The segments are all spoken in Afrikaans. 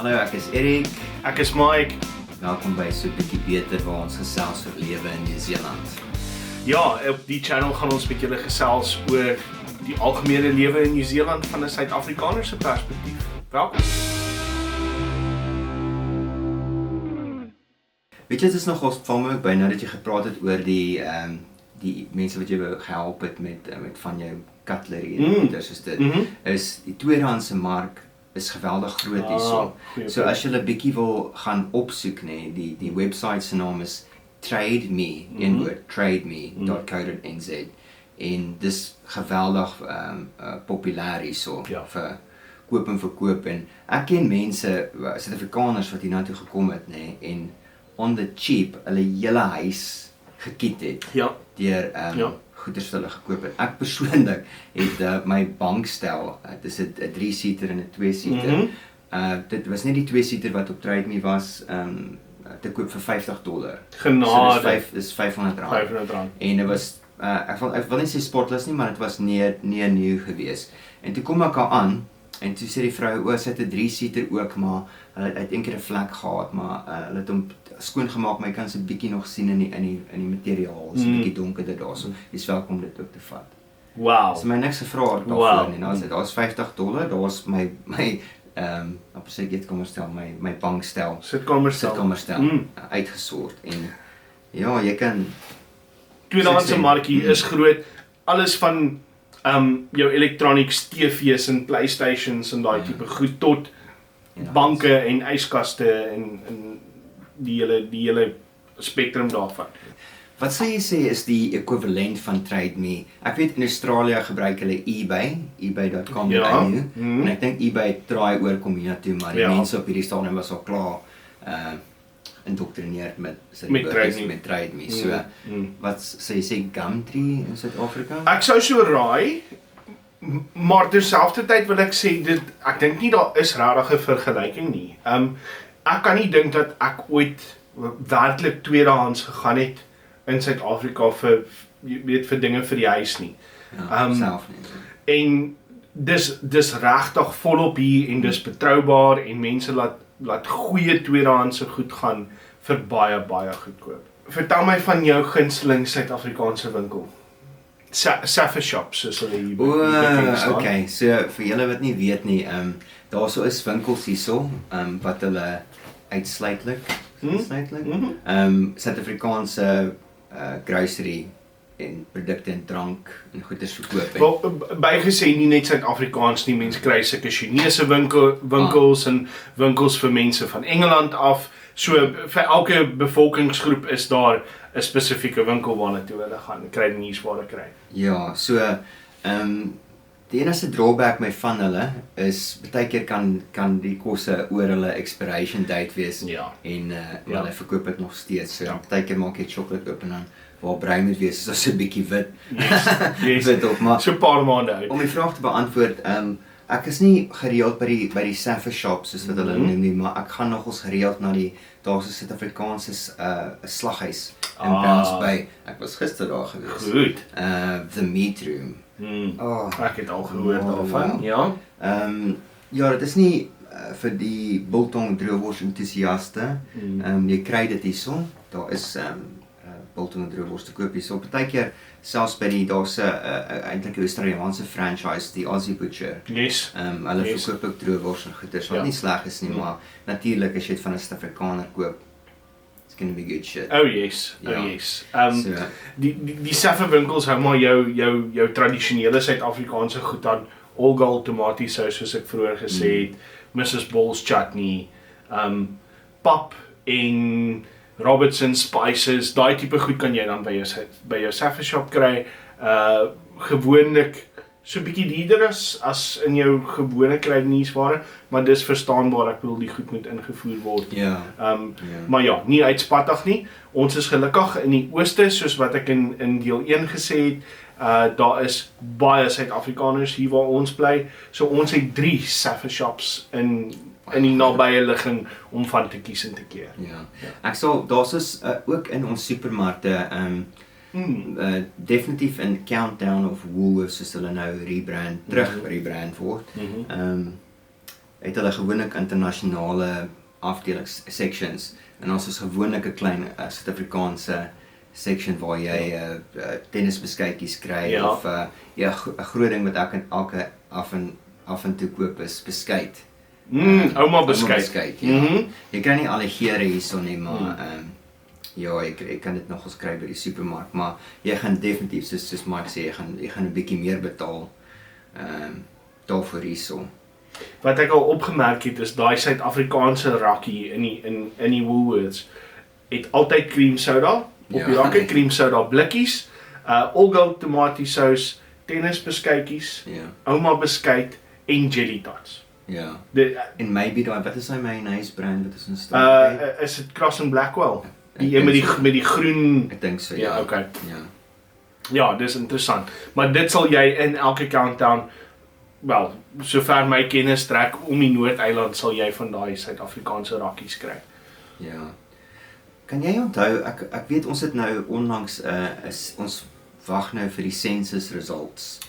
Hallo, ek is Erik. Ek is Mike. Welkom by So 'n bietjie beter waar ons gesels oor lewe in Nieu-Seeland. Ja, op die channel gaan ons 'n bietjie gesels oor die algemene lewe in Nieu-Seeland van 'n Suid-Afrikaner se perspektief. Welkom. Weet jy, dit is nogal val my by nou dat jy gepraat het oor die mense wat jy gehelp het met van jou cutlery en goeders soos dit. Is die tweedehandse mark is geweldig groot hierso. So as jy 'n bietjie wil gaan opsoek, nê, die website se naam is TradeMe, trademe.co.nz. En dis geweldig populêr hierso vir koop en verkoop, en ek ken mense, Suid-Afrikaners wat hiernatoe gekom het, nê, en on the cheap hulle hele huis gekiet het deur goeders wat hulle gekoop het. Ek persoonlik het my bankstel, dit is 'n 3-seater en 'n 2-seater. Dit was nie die 2-seater wat op TradeMe was, te koop vir $50. Genade. So dis R500. R500. En dit was ek wil nie sê sportless nie, maar dit was nie nieuw gewees. En toe kom ek aan en toe sê die vrou, sy het 'n 3-seater ook, maar hulle het een keer 'n vlek gehad, maar hulle het hom skoon gemaak, maar jy kan se bietjie nog sien in die materiaal, so 'n bietjie donkerder daarso. Jy's welkom dit ook te vat. Wow. So my niks gevra het daarvoor nie. Nou sê daar's $50, daar's my op sy eetkamerstel, my bankstel. Sitkamerstel uitgesort, en ja, jy kan Tweedehandse markie is groot. Alles van jou electronics, TV's en PlayStations en daai tipe goed tot banke en yskaste en die hele spektrum daarvan. Wat sou jy sê is die ekwivalent van TradeMe? Ek weet in Australië gebruik hulle ebay.com.au, en ek dink eBay draai oor kom hiernatoe, maar die mense op hierdie stadium was al klaar indoctrineerd met TradeMe. So, wat sê jy sê Gumtree in Suid-Afrika? Ek sou so raai, maar terselfdertyd wil ek sê ek dink nie daar is regtig 'n vergelyking nie. Ek kan nie dink dat ek ooit werklik tweedehands gegaan het in Suid-Afrika vir dinge vir die huis nie. Self nie. En dis regtig volop hier en dis betroubaar, en mense laat goeie tweedehandse goed gaan vir baie goedkoop. Vertel my van jou gunsteling Suid-Afrikaanse winkel. Safa Shops, soos hulle hier bekend staan. Okay, so vir julle wat nie weet nie, daarso is winkels hierso, wat hulle uitsluitlik Suid-Afrikaanse grocery en produkte en drank en goeders verkoop. Bygesê nie net Suid-Afrikaans nie, mense kry sulke Chinese winkels en winkels vir mense van Engeland af. So vir elke bevolkingsgroep is daar 'n spesifieke winkel waarna toe hulle gaan kry nuusware kry. Ja, so die enigste drawback van hulle is baie keer kan die kosse oor hulle expiration date wees, en hulle verkoop dit nog steeds. So baie keer maak jy chocolate oop en dan waar bruin moet wees, is 'n bietjie wit. Wit op, maar so 'n paar maande uit. Om die vraag te beantwoord, ek is nie gereeld by die Safa Shops soos wat hulle noem nie, maar ek gaan nogals gereeld na daar's 'n Suid-Afrikaanse slaghuis in Browns Bay. Ek was gister daar gewees. Goed. The Meat Room. Ek het al gehoor daarvan. Ja. Ja, dit is nie vir die biltong droewors entoesiaste. Jy kry dit hierso. Daar is biltong droewors te koop hierso. Partykeer selfs by daar's 'n eintlik 'n Australiese franchise, die Aussie Butcher. Yes. Hulle verkoop ook droewors en goeders wat nie sleg is nie, maar natuurlik as jy dit van 'n Suid-Afrikaner koop, it's gonna be good shit. Oh yes. Die Safa winkels hou maar jou tradisionele Suid-Afrikaanse goed aan, Olgal tomatiesous soos ek vroeër gesê het, Mrs. Ball's chutney, pap en Robertson spices, daai tipe goed kan jy dan by jou Safa shop kry. Gewoonlik so 'n bietjie duurder as in jou gewone kry nuusware, maar dis verstaanbaar, ek bedoel die goed moet ingevoer word. Maar ja, nie uitspattig nie. Ons is gelukkig in die ooste, soos wat ek in deel 1 gesê het. Daar is baie Suid-Afrikaners hier waar ons bly, so ons het 3 Safa Shops in die nabye ligging om van te kies en te keer. Ek sal, daar's ook in ons supermarkte, definitief in Countdown of Woolworths, soos hulle nou rebrand word, het hulle gewoonlik internasionale afdelings, sections, en ons is gewoonlik 'n klein Suid-Afrikaanse section waar jy tennisbeskuitjies kry, of 'n groot ding wat ek in elke af en toe koop is beskuit. Ouma beskuit. Ja. Jy kry nie alle geure hierso nie, maar ja, ek kan dit nog eens kry by die supermark, maar jy gaan definitief, soos Mike sê, jy gaan 'n bietjie meer betaal daarvoor hierso. Wat ek al opgemerk het, is daai Suid-Afrikaanse rakkie in die Woolworths het altyd cream soda op die rakkie, cream soda blikkies, All Gold tomatiesous, tennisbeskuitjies, ouma beskuit en jelly tots. Ja. En maybe daai, wat is hy mayonnaise brand wat is in staan? Is dit Cross and Blackwell? Die een met die groen. Ek dink so. Ja, okay. Ja. Ja, dis interessant. Maar dit sal jy in elke countdown, wel, sover my kennis trek om die Noord-eiland sal jy van daai Suid-Afrikaanse rakkies kry. Ja. Kan jy onthou, ek weet ons het nou onlangs ons wag nou vir die census results.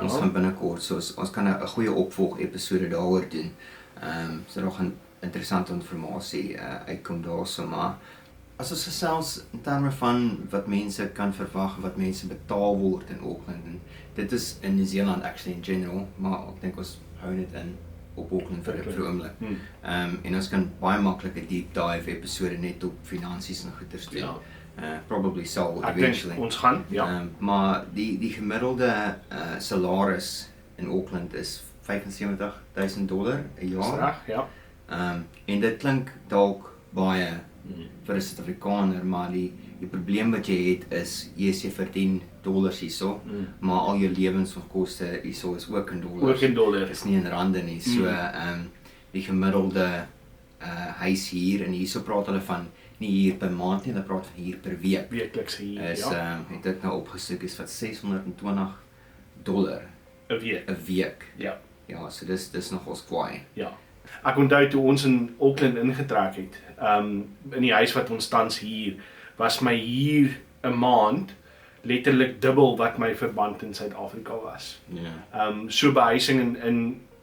Ons gaan binnekort, so ons kan 'n goeie opvolg episode daaroor doen. So nog 'n interessante inligting uitkom daarso, maar as ons gesels in terme van wat mense kan verwag, wat mense betaal word in Auckland, en dit is in New Zealand actually in general, maar ek dink ons hou dit in op Auckland vir 'n oomblik. En ons kan baie maklik 'n deep dive episode net op finansies en goeders doen. Ja. Probably so Ek eventually. dink ons gaan, ja. Maar die gemiddelde salaris in Auckland is $75,000 'n jaar. Reg, ja. En dit klink dalk baie vir 'n Suid-Afrikaner, maar die probleem wat jy het is, jy verdien dollars hierso, maar al jou lewensonkoste hierso is ook in dollars. Ook in dollars. Is nie in rande nie. So die gemiddelde huis hier, en hierso praat hulle van nie hier per maand nie, hulle praat van hier per week. Weekliks hier, is, ja. Het ek nou opgesoek, is wat $620 'n week. 'n week. Ja. Ja, so dis nogals kwaai. Ja. Ek onthou toe ons in Auckland ingetrek het, in die huis wat ons tans huur, was my huur 'n maand letterlik dubbel wat my verband in Suid-Afrika was. Ja. So behuising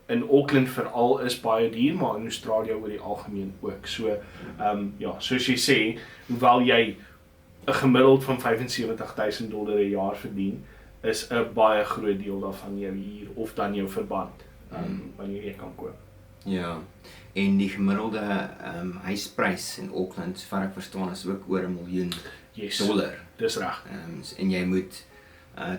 in Auckland veral is baie duur, maar in Australië oor die algemeen ook. So ja, soos jy sê, hoewel jy 'n gemiddeld van $75,000 'n jaar verdien, is 'n baie groot deel daarvan jou huur of dan jou verband wanneer jy kan koop. Ja. En die gemiddelde huisprys in Auckland, sover ek verstaan, is ook oor $1 miljoen. Yes, dis reg. En jy moet,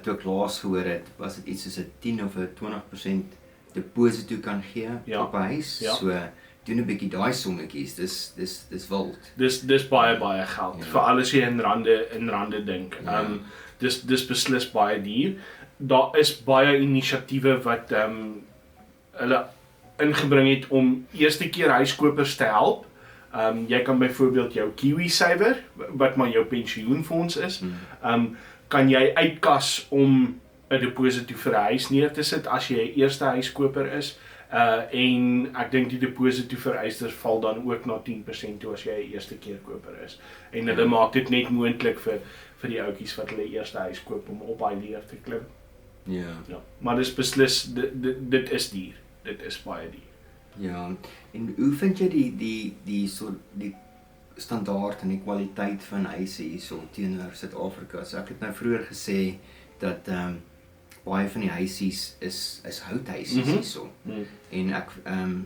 toe ek laas gehoor het, was dit iets soos 'n 10 of 'n 20% deposito kan gee op 'n huis. Ja. So doen 'n bietjie daai sommetjies. Dis wild. Dis baie geld. Veral as jy in rande dink. Dis beslis baie duur. Daar is baie inisiatiewe wat hulle ingebring het om eerste keer huiskopers te help. Jy kan byvoorbeeld jou KiwiSaver, wat maar jou pensioenfonds is, kan jy uitkas om 'n deposito vir 'n huis neer te sit as jy 'n eerste huiskoper is. En ek dink die deposito vereistes val dan ook na 10% toe as jy 'n eerste keer koper is. En hulle maak dit net moontlik vir die ouetjies wat hulle eerste huis koop om op daai leer te klim. Ja. Maar dis beslis dit is duur. Dit is baie duur. Ja. En hoe vind jy die standaard en die kwaliteit van huise hierso teenoor Suid-Afrika? So ek het nou vroeër gesê dat baie van die huisies is houthuisies hierso. En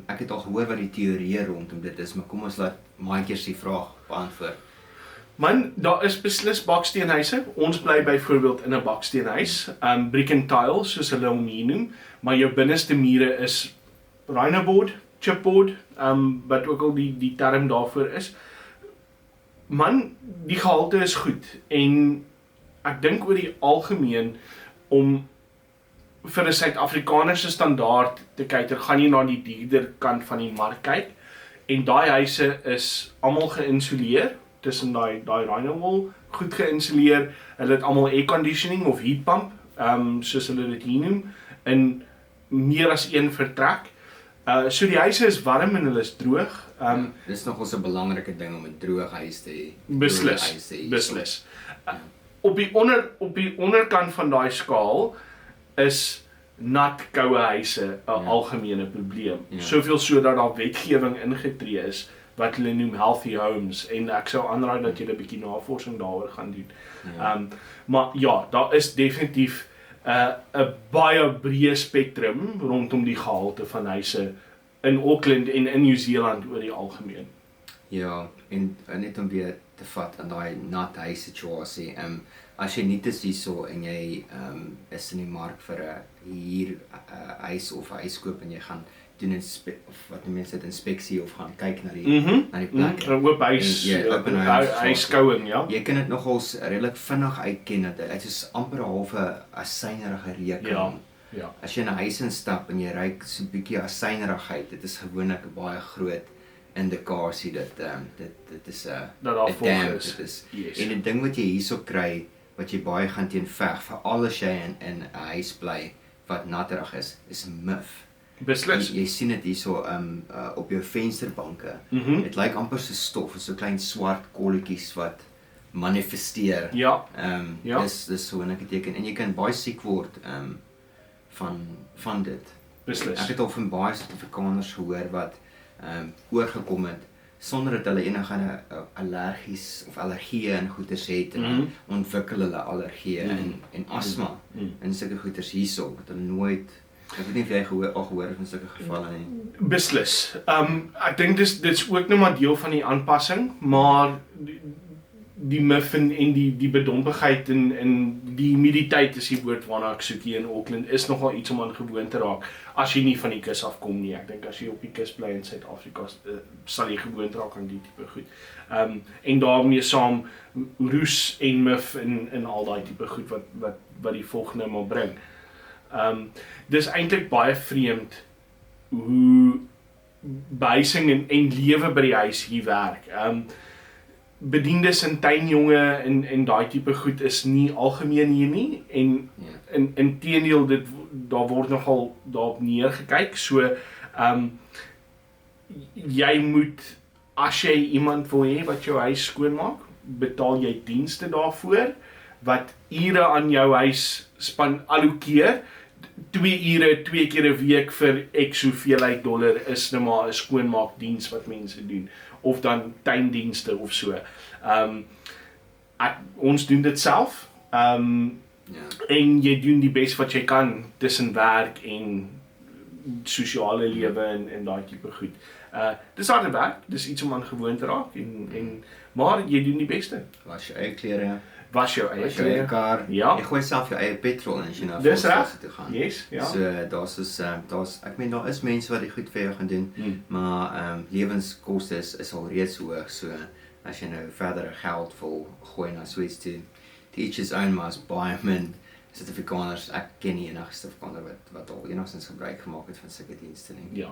ek het al gehoor wat die teorieë rondom dit is, maar kom ons laat Mike se vraag beantwoord. Man, daar is beslis baksteenhuise. Ons bly byvoorbeeld in 'n baksteenhuis, brick and tile soos hulle hom hier noem, maar jou binneste mure is rhinoboard, chipboard, wat ook al die term daarvoor is. Man, die gehalte is goed en ek dink oor die algemeen om vir 'n Suid-Afrikaner se standaard te kyk, gaan jy na die duurder kant van die mark kyk en daai huise is almal geïnsuleer tussen daai rhino-wall, goed geïnsuleer. Hulle het almal air conditioning of heat pump, soos hulle dit hier noem, in meer as een vertrek. So die huise is warm en hulle is droog. Dis nogals 'n belangrike ding om 'n droë huis te hê. Beslis. Op die onderkant van daai skaal is nat koue huise 'n algemene probleem. Soveel so dat daar wetgewing ingetree is wat hulle noem healthy homes en ek sou aanraai dat jy 'n bietjie navorsing daaroor gaan doen. Maar ja, daar is definitief 'n baie breë spektrum rondom die gehalte van huise in Auckland en in Nieu-Seeland oor die algemeen. Ja, en net om weer te vat aan daai nat huis situasie. As jy nie is hierso en jy is in die mark vir 'n huur huis of 'n huis koop en jy gaan doen of wat mense dit inspeksie of gaan kyk na die plek. 'n oop huis, huiskouing, ja. Jy kan dit nogals redelik vinnig uitken dat dit is amper 'n halfe asynerige rekening. Ja. As jy in 'n huis instap en jy ruik so 'n bietjie asynerigheid, dit is gewoonlik 'n baie groot indikasie dat dit is 'n damp is. En 'n ding wat jy hierso kry wat jy baie gaan teen veg, veral as jy in 'n huis bly wat natterig is mif. Beslis. Jy sien dit hierso op jou vensterbanke. Dit lyk amper so stof, so klein swart kolletjies wat manifesteer. Ja. Dis so 'n teken en jy kan baie siek word van dit. Beslis. Ek het al van baie Suid-Afrikaners gehoor wat oorgekom het sonder dat hulle enige allergies of allergieë en goeters het en dan ontwikkel hulle allergieë en asma en sulke goeters hierso wat hulle nooit. Ek weet nie of jy gehoor het van sulke gevalle nie. Beslis. Ek dink dit's ook nog maar deel van die aanpassing, maar die mif en die bedompigheid en die humiditeit is die woord waarna ek soek hier in Auckland, is nogal iets om aan gewoon te raak, as jy nie van die kus afkom nie. Ek dink as jy op die kus bly in Suid-Afrika, sal jy gewoon raak aan die tipe goed. En daarmee saam roes en mif en al daai tipe goed wat die volgende maar bring. Dis eintlik baie vreemd hoe behuising en lewe by die huis hier werk. Bediendes en tuinjonge en daai tipe goed is nie algemeen hier nie en inteendeel daar word nogal daarop neergekyk. So jy moet, as jy iemand wil hê wat jou huis skoonmaak, betaal jy dienste daarvoor wat ure aan jou huis allokeer. 2 ure 2 keer 'n week vir X hoeveelheid dollar is nou maar 'n skoonmaakdiens wat mense doen, of dan tuindienste of so. Ons doen dit self. En jy doen die bes wat jy kan tussen werk en sosiale lewe en daai tipe goed. Dis harde werk, dis iets om aan gewoon te raak maar jy doen die beste. Was jou eie klere, was jou eie kar. Ja. Jy gooi self jou eie petrol in as jy na dis volstasie toe gaan. Yes, ja. So daar's ek meen daar is mense wat dit goed vir jou gaan doen, maar lewenskoste is al reeds hoog, so as jy nou verdere geld wil gooi na so iets toe, each his own, maar is baie min Suid-Afrikaners, ek ken nie enige Suid-Afrikaner wat al enigstens gebruik gemaak het van sulke dienste nie. Ja.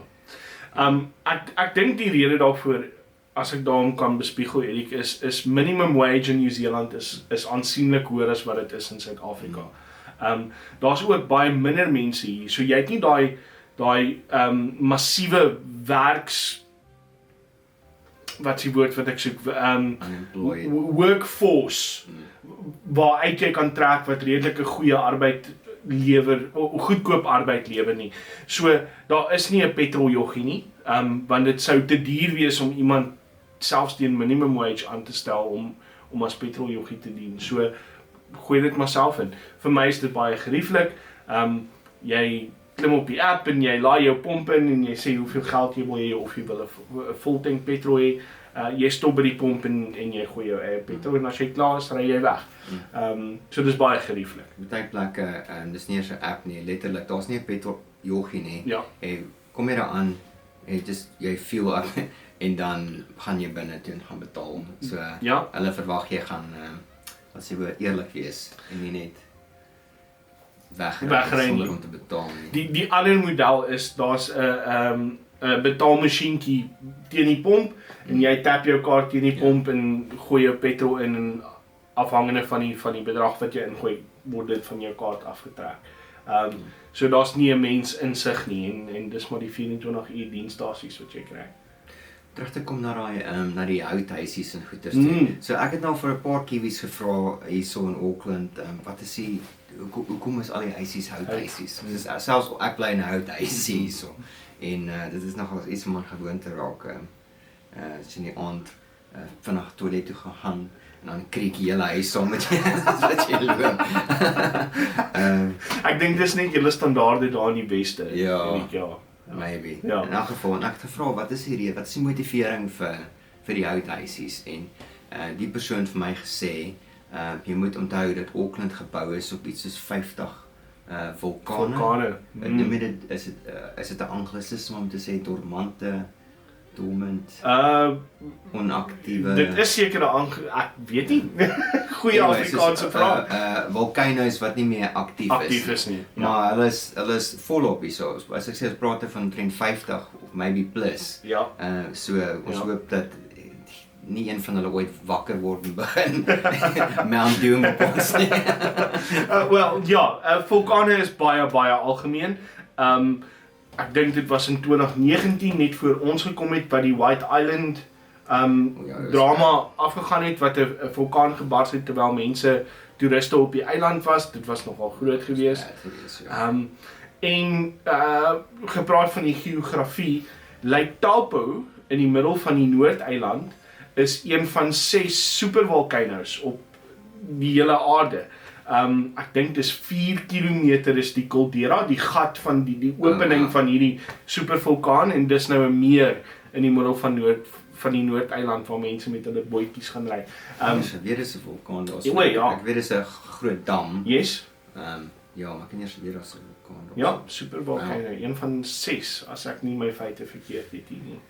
Ek dink die rede daarvoor, as ek daarom kan bespiegel, Erik, is minimum wage in Nieu-Seeland is aansienlik hoër as wat dit is in Suid-Afrika. Daar's ook baie minder mense hier, so jy het nie daai massiewe wat is die woord wat ek soek, workforce, waaruit jy kan trek wat redelike goeie arbeid lewer, goedkoop arbeid lewer nie. So, daar is nie 'n petroljoggie nie, want dit sou te duur wees om iemand selfs teen minimum wage aan te stel om as petroljoggie te dien. So, gooi dit maar self in. Vir my is dit baie gerieflik. Jy klim op die app en jy laai jou pomp in en jy sê hoeveel geld jy wil hê of jy wil 'n voltank petrol hê. Jy stop by die pomp en jy gooi jou eie petrol en as jy klaar is, ry jy weg. So dis baie gerieflik. Baie plekke, dis nie eers 'n app nie, letterlik, daar's nie 'n petroljoggie nie. Ja. Jy kom jy daaraan, jy fuel up en dan gaan jy binne toe en gaan betaal. So ja. Hulle verwag jy gaan as jy eerlik wees en nie net wegry sonder om te betaal nie. Die ander model is daar's 'n betaalmasjienkie teen die pomp en jy tap jou kaart teen die pomp en gooi jou petrol in en afhangende van die bedrag wat jy ingooi, word dit van jou kaart afgetrek. So daar's nie 'n mens insig nie en dis maar die 24 uur dienstasies wat jy kry. Terug te kom na die houthuisies en goeders toe. So ek het nou vir 'n paar kiwis gevra hierso in Auckland, wat is hoekom is al die huisies houthuisies? Selfs ek bly in 'n houthuisie hierso. En dit is nogal iets om aan gewoon te raak. As jy in die aand vinnig toilet toe gaan en dan kriek jy hele huis saam met jy wat jy loop. Ek dink dis net julle standaarde daar in die Weste. Ja. Maybe. Ja. In elk geval, en ek het gevra wat is die motivering vir die houthuisies en die persoon vir my gesê jy moet onthou dat Auckland gebou is op iets soos 50 vulkane. Is dit 'n anglisisme om te sê dormant, onaktiewe. Dit is seker ek weet nie. Goeie Afrikaanse vraag. Volcano's wat nie meer aktief is nie. Maar hulle is volop hierso. As ek sê ons praat van omtrent 50 of maybe plus. Ja. So ons hoop dat nie een van hulle ooit wakker word en begin Mount Doom op ons nie. Vulkane is baie algemeen. Ek dink dit was in 2019 net voor ons gekom het by die White Island drama afgegaan het wat 'n vulkaan gebars het terwyl mense toeriste op die eiland was. Dit was nogal groot geweest. Gepraat van die geografie, Lake Taupo in die middel van die Noordeiland is een van 6 supervolcano's op die hele aarde. Ek dink dis 4 kilometer is die caldera, die gat van die opening van hierdie supervulkaan en dis nou 'n meer in die middel van die Noordeiland waar mense met hulle bootjies gaan ry. Weer is 'n vulkaan daar. Ek weet dis 'n groot dam. Yes. Maar ek ken eers weer as 'n vulkaan. Ja, supervolcano, een van 6 as ek nie my feite verkeerd het hier nie.